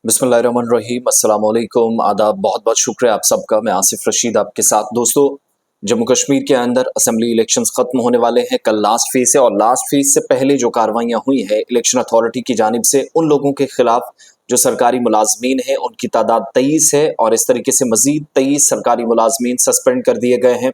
बिस्मिल्लाहिर्रहमानिर्रहीम, अस्सलाम वालेकुम, आदाब। बहुत बहुत शुक्रिया आप सबका। मैं आसिफ रशीद आपके साथ। दोस्तों, जम्मू कश्मीर के अंदर असेंबली इलेक्शंस खत्म होने वाले हैं। कल लास्ट फेज है और लास्ट फेज से पहले जो कार्रवाइयां हुई है इलेक्शन अथॉरिटी की जानिब से उन लोगों के खिलाफ जो सरकारी मुलाजमीन हैं उनकी तादाद 23 है और इस तरीके से मजीद 23 सरकारी मुलाजमीन सस्पेंड कर दिए गए हैं,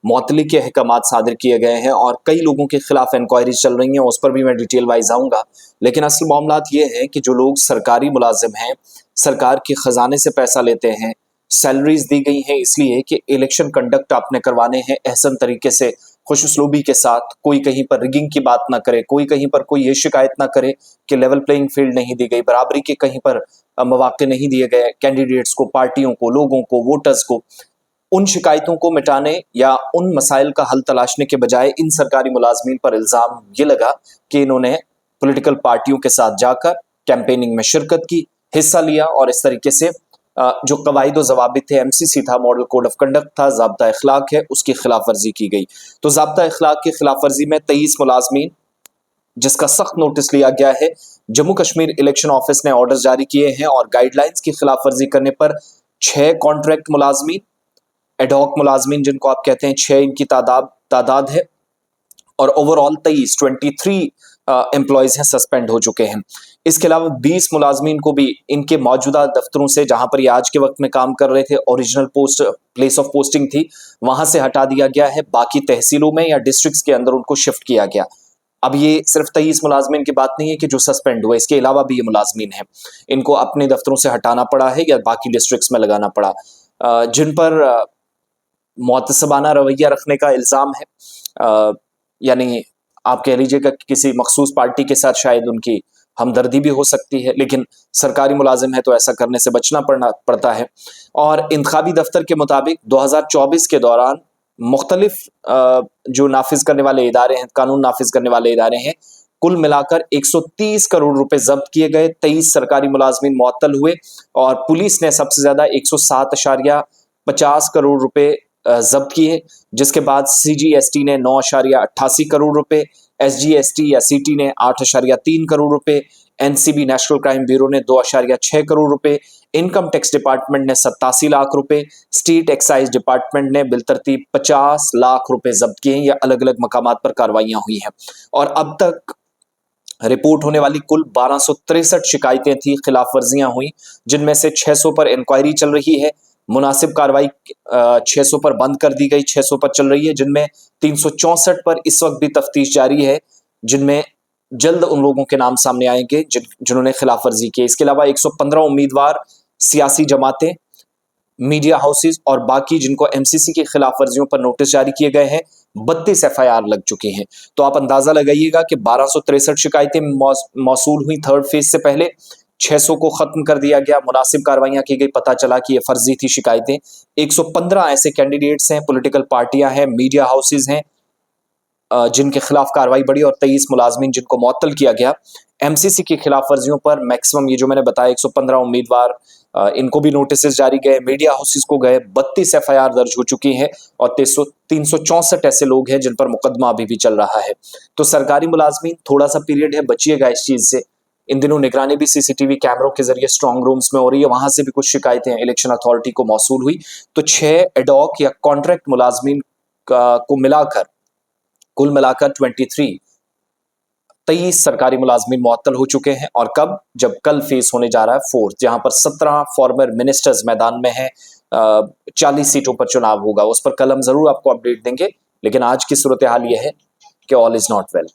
मुअत्तली के अहकामात सादिर किए गए हैं और कई लोगों के खिलाफ इंक्वायरीज चल रही हैं। उस पर भी मैं डिटेल वाइज आऊँगा। लेकिन असल मामला ये है कि जो लोग सरकारी मुलाजिम हैं, सरकार के खजाने से पैसा लेते हैं, सैलरीज दी गई हैं इसलिए कि इलेक्शन कंडक्ट आपने करवाने हैं एहसन तरीके से, खुश उसलूबी के साथ, कोई कहीं पर रिगिंग की बात ना करे, कोई कहीं पर कोई ये शिकायत ना करे कि लेवल प्लेइंग फील्ड नहीं दी गई, बराबरी के कहीं पर मौके नहीं दिए गए कैंडिडेट्स को, पार्टियों को, लोगों को, वोटर्स को। उन शिकायतों को मिटाने या उन मसाइल का हल तलाशने के बजाय इन सरकारी मुलाजमीन पर इल्ज़ाम ये लगा कि इन्होंने पॉलिटिकल पार्टियों के साथ जाकर कैंपेनिंग में शिरकत की, हिस्सा लिया और इस तरीके से जो कवायद व जवाबित थे, एमसीसी था, मॉडल कोड ऑफ कंडक्ट था, ज़ाब्ता इखलाक है, उसकी खिलाफ वर्जी की गई। तो ज़ाब्ता इखलाक की खिलाफ वर्जी में 23 मुलाजमीन जिसका सख्त नोटिस लिया गया है। जम्मू कश्मीर इलेक्शन ऑफिस ने ऑर्डर जारी किए हैं और गाइडलाइंस की खिलाफ वर्जी करने पर 6 कॉन्ट्रैक्ट मुलाजमीन, एडहॉक मुलाजमीन जिनको आप कहते हैं, 6 इनकी तादाद है और ओवरऑल 23 एम्प्लॉयज हैं सस्पेंड हो चुके हैं। इसके अलावा 20 मुलाजमीन को भी इनके मौजूदा दफ्तरों से, जहां पर ये आज के वक्त में काम कर रहे थे, original post place of posting थी, वहां से हटा दिया गया है। बाकी तहसीलों में या डिस्ट्रिक्ट्स के अंदर उनको शिफ्ट किया गया। अब ये सिर्फ 23 मुलाजमीन की बात नहीं है कि जो सस्पेंड हुए, इसके अलावा भी ये मुलाजमीन हैं, इनको अपने दफ्तरों से हटाना पड़ा है या बाकी डिस्ट्रिक्ट्स में लगाना पड़ा, जिन पर मुतसबाना रवैया रखने का इल्ज़ाम है। यानी आप कह लीजिएगा कि किसी मखसूस पार्टी के साथ शायद उनकी हमदर्दी भी हो सकती है, लेकिन सरकारी मुलाजिम है तो ऐसा करने से बचना पड़ता है। और इंतखाबी दफ्तर के मुताबिक 2024 के दौरान मुख्तलिफ जो नाफिज करने वाले इदारे हैं, कानून नाफिज करने वाले इदारे हैं, कुल मिलाकर 130 करोड़ रुपए जब्त किए गए, 23 सरकारी मुलाजमीन मुअत्तल हुए और पुलिस ने सबसे ज्यादा 107.50 करोड़ रुपए जब्त किए, जिसके बाद सीजीएसटी ने 9.88 करोड़ रुपए, एसजीएसटी या सीटी ने 8.3 करोड़ रुपए, एनसीबी नेशनल क्राइम ब्यूरो ने 2.6 करोड़ रुपए, इनकम टैक्स डिपार्टमेंट ने 87 लाख रुपए, स्टेट एक्साइज डिपार्टमेंट ने बिलतरतीब 50 लाख रुपए जब्त किए हैं। यह अलग अलग मकामात पर कार्रवाइयां हुई हैं और अब तक रिपोर्ट होने वाली कुल 1263 शिकायतें थी, खिलाफ वर्जियां हुई, जिनमें से 600 पर इंक्वायरी चल रही है। मुनासिब कार्रवाई 600 पर बंद कर दी गई, 600 पर चल रही है, जिनमें 364 पर इस वक्त भी तफ्तीश जारी है, जिनमें जल्द उन लोगों के नाम सामने आएंगे जिन्होंने खिलाफ वर्जी की। इसके अलावा 115 उम्मीदवार, सियासी जमातें, मीडिया हाउसेस और बाकी जिनको एमसीसी की खिलाफ वर्जियों पर नोटिस जारी किए गए हैं, 32 एफआईआर लग चुकी हैं। तो आप अंदाजा लगाइएगा कि 1263 शिकायतें मौसूल हुई थर्ड फेज से पहले, 600 को खत्म कर दिया गया, मुनासिब कार्रवाइयां की गई, पता चला कि ये फर्जी थी शिकायतें। 115 ऐसे कैंडिडेट्स हैं, पॉलिटिकल पार्टियां हैं, मीडिया हाउसेज हैं जिनके खिलाफ कार्रवाई बढ़ी और 23 मुलाजमीन जिनको मुअत्तल किया गया। एमसीसी की खिलाफ वर्जियों पर मैक्सिमम ये जो मैंने बताया 115 उम्मीदवार, इनको भी नोटिस जारी गए, मीडिया हाउसेस को गए, 32 एफआईआर दर्ज हो चुकी हैं और 364 ऐसे लोग हैं जिन पर मुकदमा अभी भी चल रहा है। तो सरकारी मुलाजमीन, थोड़ा सा पीरियड है, बचिएगा इस चीज से। इन दिनों निगरानी भी सीसीटीवी कैमरों के जरिए स्ट्रॉन्ग रूम्स में हो रही है, वहां से भी कुछ शिकायतें इलेक्शन अथॉरिटी को मौसूल हुई। तो 6 एडॉक या कॉन्ट्रैक्ट मुलाजमीन को मिलाकर कुल मिलाकर 23 सरकारी मुलाजमीन मुअत्तल हो चुके हैं। और कब? जब कल फेस होने जा रहा है फोर्थ, जहां पर 17 फॉर्मर मिनिस्टर्स मैदान में हैं, 40 सीटों पर चुनाव होगा। उस पर कल हम जरूर आपको अपडेट देंगे, लेकिन आज की सूरत हाल यह है कि ऑल इज नॉट वेल।